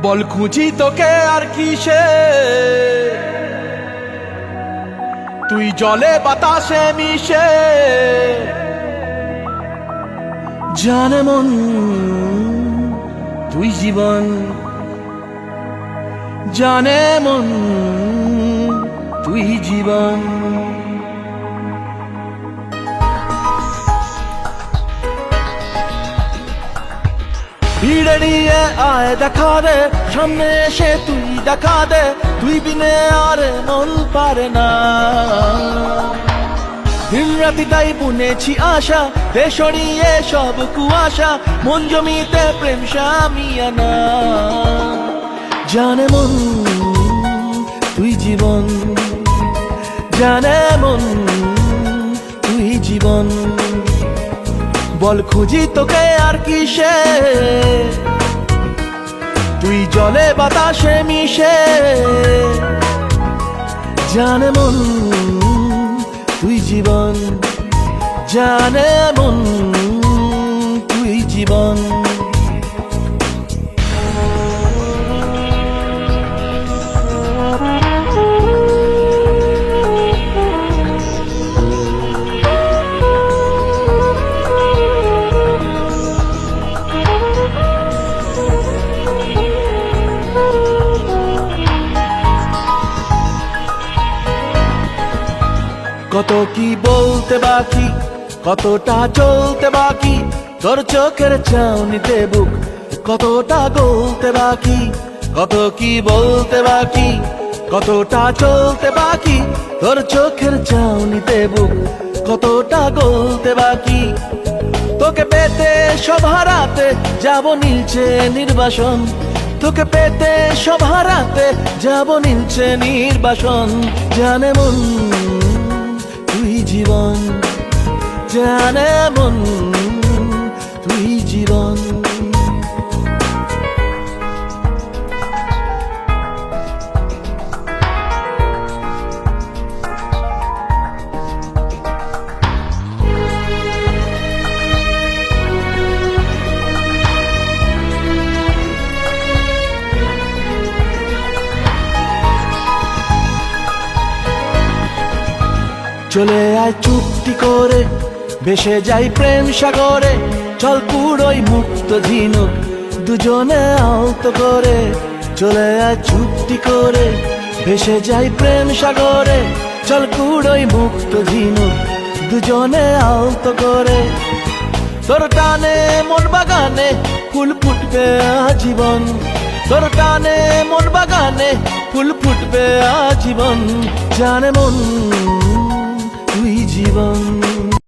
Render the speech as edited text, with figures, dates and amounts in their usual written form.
বল খুঁজি তোকে আর কিসে, তুই জলে বাতাসে মিশে। জানে মন তুই জীবন, জানে মন তুই জীবন। ভিড়ে নিয়ে আয় দেখা দে, সামনে এসে তুই দেখা দে, তুই বিনে আর মন পারে না। দিন রাতি তাই বুনেছি আশা, দে সরিয়ে সব কুয়াশা, মন জমিতে প্রেম শামিয়ানা। জানে মন তুই জীবন, জানে মন তুই জীবন। বল খুঁজি তোকে আর কিসে, তুই জলে বাতাসে মিশে। জানে মন তুই জীবন, জানে মন তুই জীবন। কত কি বলতে বাকি, কতটা চলতে বাকি, তোর চোখের চাউনিতে বুক কতটা গলতে বাকি। কত কি বলতে বাকি, কতটা চলতে বাকি, তোর চোখের চাউনিতে বুক কতটা গলতে বাকি। তোকে পেতে সব হারাতে যাব নীলছে নির্বাসন, তোকে পেতে সব হারাতে যাব নীলছে নির্বাসন। জানে মন তুই জীবন, জানে মন তুই জীবন। চলে আয় চুপটি করে, ভেসে যাই প্রেম সাগরে, চল পুরোই মুক্ত ঝিনুক দুজনে আলতো করে। চলে আয় চুপটি করে, ভেসে যাই প্রেম সাগরে, চল পুরোই মুক্ত ঝিনুক দুজনে আলতো করে। তোর টানে মন বাগানে ফুল ফুটবে আজীবন, তোর টানে মন বাগানে ফুল ফুটবে আজীবন। জানে মন